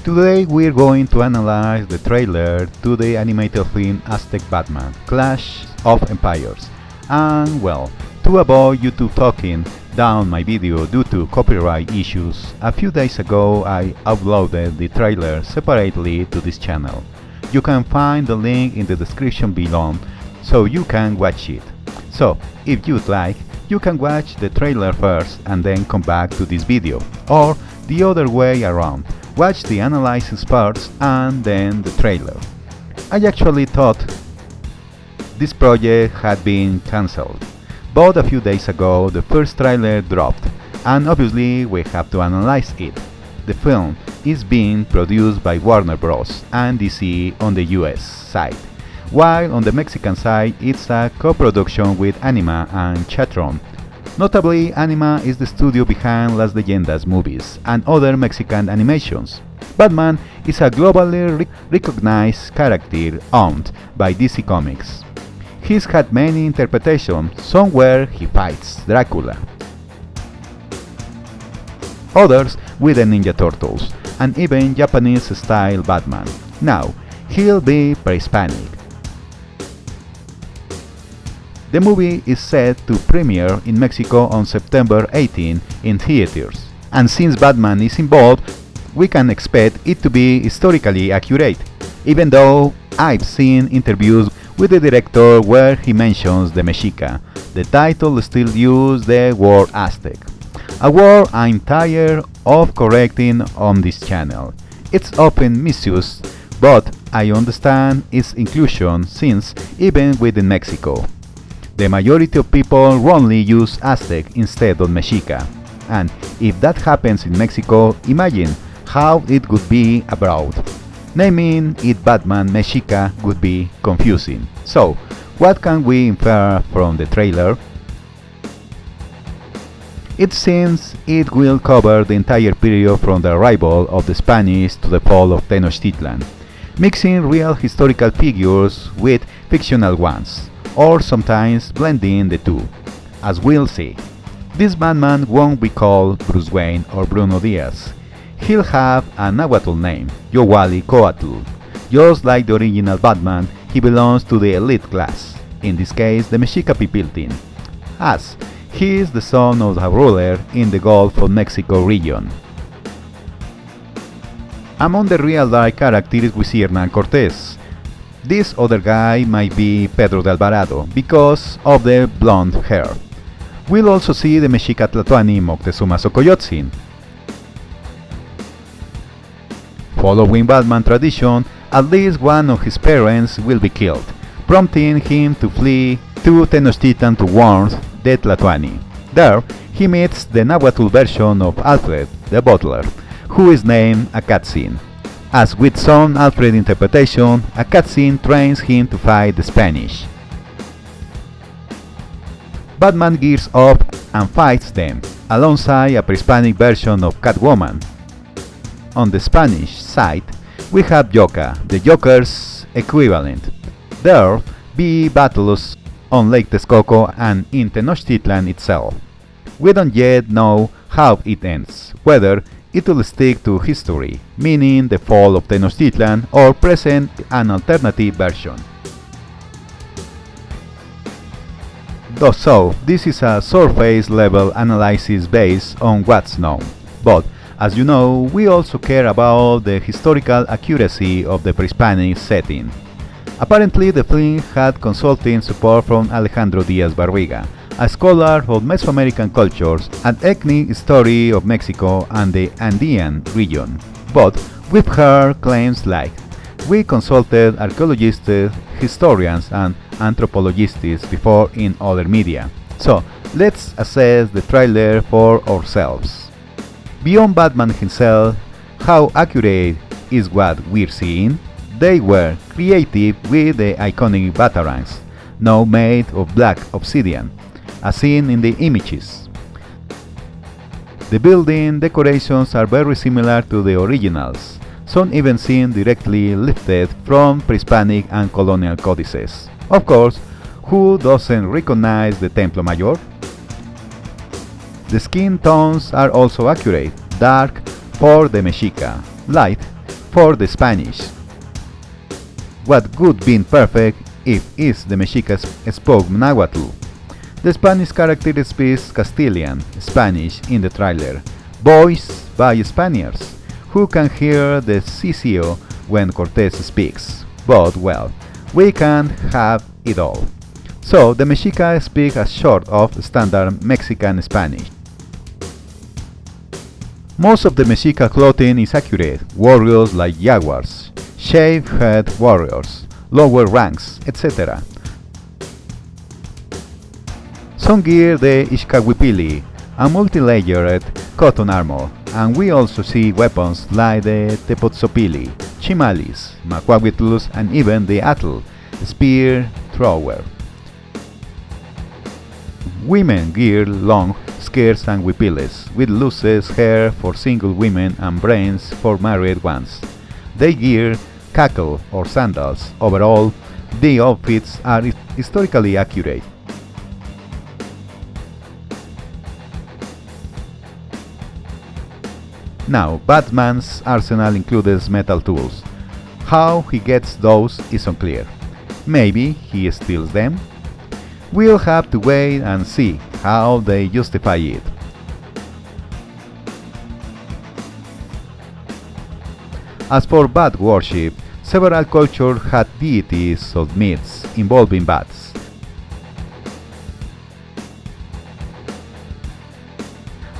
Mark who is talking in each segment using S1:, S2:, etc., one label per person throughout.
S1: Today we're going to analyze the trailer to the animated film Aztec Batman, Clash of Empires. And well, to avoid YouTube taking down my video due to copyright issues, a few days ago I uploaded the trailer separately to this channel. You can find the link in the description below so you can watch it. So, if you'd like, you can watch the trailer first and then come back to this video, or the other way around. Watch the analysis parts and then the trailer. I actually thought this project had been cancelled, but a few days ago the first trailer dropped, and obviously we have to analyze it. The film is being produced by Warner Bros. And DC on the US side, while on the Mexican side it's a co-production with Anima and Chatron. Notably, Anima is the studio behind Las Leyendas movies and other Mexican animations. Batman is a globally recognized character owned by DC Comics. He's had many interpretations, some where he fights Dracula, others with the Ninja Turtles, and even Japanese-style Batman. Now, he'll be pre-Hispanic. The movie is set to premiere in Mexico on September 18 in theaters, and since Batman is involved, we can expect it to be historically accurate, even though I've seen interviews with the director where he mentions the Mexica. The title still uses the word Aztec, a word I'm tired of correcting on this channel. It's often misused, but I understand its inclusion since even within Mexico, the majority of people wrongly use Aztec instead of Mexica, and if that happens in Mexico, imagine how it would be abroad. Naming it Batman Mexica would be confusing. So, what can we infer from the trailer? It seems it will cover the entire period from the arrival of the Spanish to the fall of Tenochtitlan, mixing real historical figures with fictional ones, or sometimes blending the two, as we'll see. This Batman won't be called Bruce Wayne or Bruno Diaz. He'll have a Nahuatl name, Coatl. Just like the original Batman, he belongs to the elite class, in this case the Mexica Pipiltin, as he is the son of a ruler in the Gulf of Mexico region. Among the real dark characters we see Hernán Cortés. This other guy might be Pedro de Alvarado because of the blonde hair. We'll also see the Mexica Tlatoani Moctezuma Xocoyotzin. Following Batman tradition, at least one of his parents will be killed, prompting him to flee to Tenochtitlan to warn the Tlatoani. There, he meets the Nahuatl version of Alfred, the butler, who is named a cutscene. As with some Alfred interpretation, a cutscene trains him to fight the Spanish. Batman gears up and fights them, alongside a pre-Hispanic version of Catwoman. On the Spanish side, we have Joker, the Joker's equivalent. There be battles on Lake Texcoco and in Tenochtitlan itself. We don't yet know how it ends, whether it will stick to history, meaning the fall of Tenochtitlan, or present an alternative version. So, this is a surface level analysis based on what's known, but as you know, we also care about the historical accuracy of the pre-Hispanic setting. Apparently the film had consulting support from Alejandro Diaz Barriga, a scholar of Mesoamerican cultures and ethnic history of Mexico and the Andean region. But we've heard claims like, we consulted archaeologists, historians and anthropologists before in other media. So let's assess the trailer for ourselves. Beyond Batman himself, how accurate is what we're seeing? They were creative with the iconic batarangs, now made of black obsidian, as seen in the images. The building decorations are very similar to the originals, some even seem directly lifted from pre-Hispanic and colonial codices. Of course, who doesn't recognize the Templo Mayor? The skin tones are also accurate, dark, for the Mexica, light for the Spanish. What would be perfect if is the Mexica spoke Nahuatl. The Spanish character speaks Castilian, Spanish in the trailer, voiced by Spaniards, who can hear the CCO when Cortés speaks. But well, we can't have it all. So the Mexica speaks a sort of standard Mexican Spanish. Most of the Mexica clothing is accurate, warriors like jaguars, shaved head warriors, lower ranks, etc. Some gear the Ixcahuipili, a multi-layered cotton armor, and we also see weapons like the Tepotzopili, Chimalis, Macuahuitlus, and even the Atl, spear thrower. Women gear long skirts and huipiles, with loose hair for single women and brains for married ones. They gear cackle or sandals. Overall, the outfits are historically accurate. Now, Batman's arsenal includes metal tools. How he gets those is unclear. Maybe he steals them? We'll have to wait and see how they justify it. As for bat worship, several cultures had deities or myths involving bats.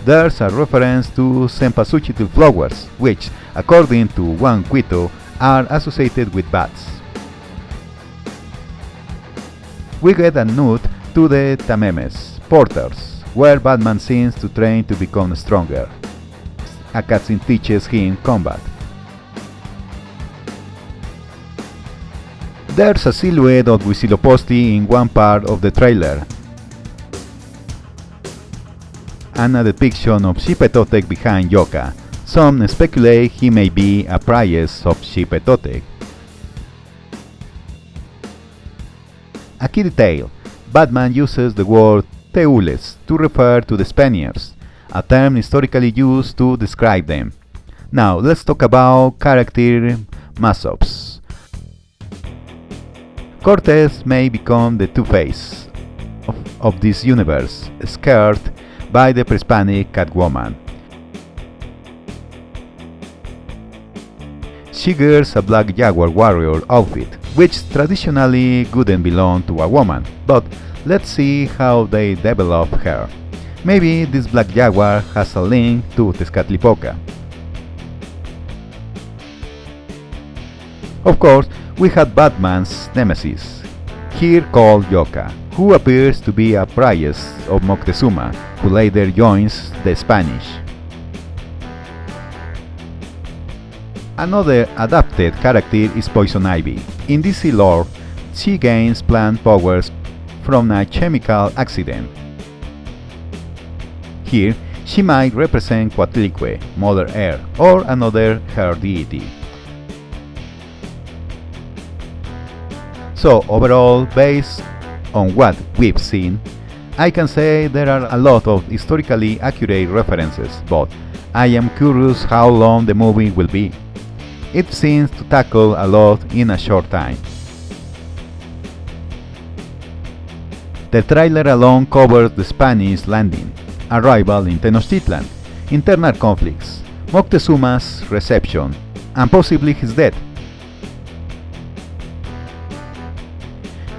S1: There's a reference to cempasúchil flowers, which, according to one Quito, are associated with bats. We get a nod to the tamemes, porters, where Batman seems to train to become stronger. A cutscene teaches him combat. There's a silhouette of Huitzilopochtli in one part of the trailer, and a depiction of Xipetotec behind Yoka. Some speculate he may be a priest of Xipetotec. A key detail: Batman uses the word teules to refer to the Spaniards, a term historically used to describe them. Now let's talk about character mashups. Cortés may become the Two-Face of this universe, scared by the Hispanic Catwoman. She wears a black jaguar warrior outfit, which traditionally wouldn't belong to a woman, but let's see how they develop her. Maybe this black jaguar has a link to Tezcatlipoca. Of course, we had Batman's nemesis, here called Yoka, who appears to be a priest of Moctezuma, who later joins the Spanish. Another adapted character is Poison Ivy. In DC lore, she gains plant powers from a chemical accident. Here, she might represent Coatlicue, Mother Earth, or another her deity. So overall, based on what we've seen, I can say there are a lot of historically accurate references, but I am curious how long the movie will be. It seems to tackle a lot in a short time. The trailer alone covers the Spanish landing, arrival in Tenochtitlan, internal conflicts, Moctezuma's reception, and possibly his death.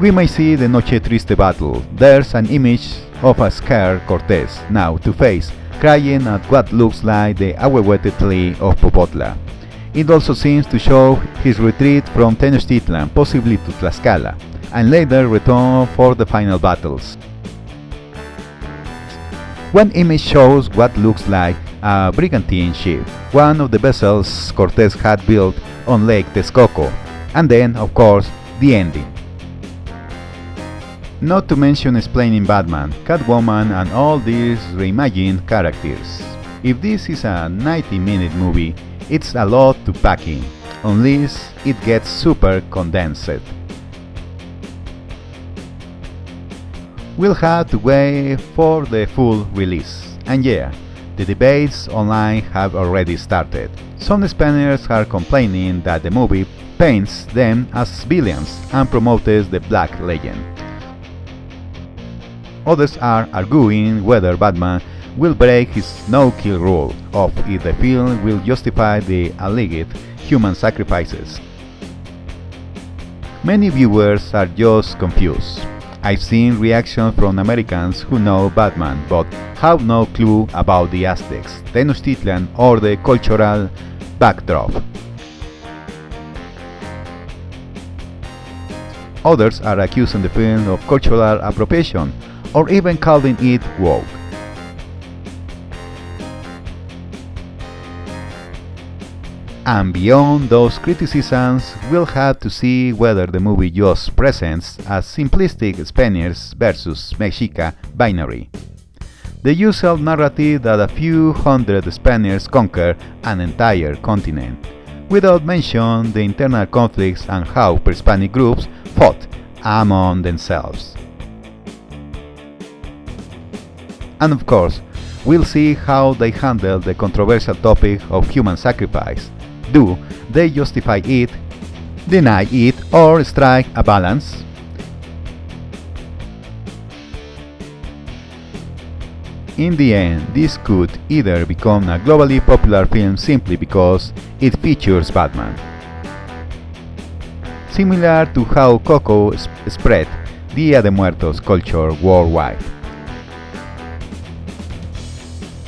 S1: We may see the Noche Triste battle. There's an image of a scared Cortés, now Two-Face, crying at what looks like the Ahuehuetetli of Popotla. It also seems to show his retreat from Tenochtitlan, possibly to Tlaxcala, and later return for the final battles. One image shows what looks like a brigantine ship, one of the vessels Cortés had built on Lake Texcoco, and then, of course, the ending. Not to mention explaining Batman, Catwoman, and all these reimagined characters. If this is a 90-minute movie, it's a lot to pack in, unless it gets super condensed. We'll have to wait for the full release. And yeah, The debates online have already started. Some Spaniards are complaining that the movie paints them as villains and promotes the Black Legend. Others are arguing whether Batman will break his no-kill rule, or if the film will justify the alleged human sacrifices. Many viewers are just confused. I've seen reactions from Americans who know Batman but have no clue about the Aztecs, Tenochtitlan or the cultural backdrop. Others are accusing the film of cultural appropriation or even calling it woke. And beyond those criticisms, we'll have to see whether the movie just presents a simplistic Spaniards versus Mexica binary. The usual narrative that a few hundred Spaniards conquer an entire continent, without mentioning the internal conflicts and how pre-Hispanic groups fought among themselves. And of course, we'll see how they handle the controversial topic of human sacrifice. Do they justify it, deny it, or strike a balance? In the end, this could either become a globally popular film simply because it features Batman, similar to how Coco spread Dia de Muertos culture worldwide,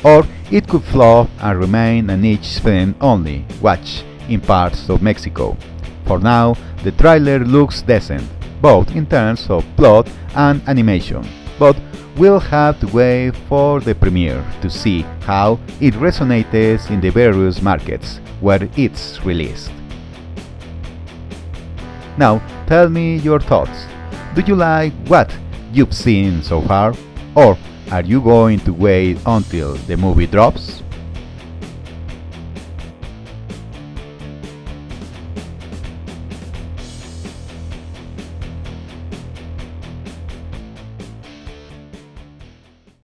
S1: or it could flop and remain a niche film only watched in parts of Mexico. For now, the trailer looks decent, both in terms of plot and animation, but we'll have to wait for the premiere to see how it resonates in the various markets where it's released. Now, tell me your thoughts. Do you like what you've seen so far? Or are you going to wait until the movie drops?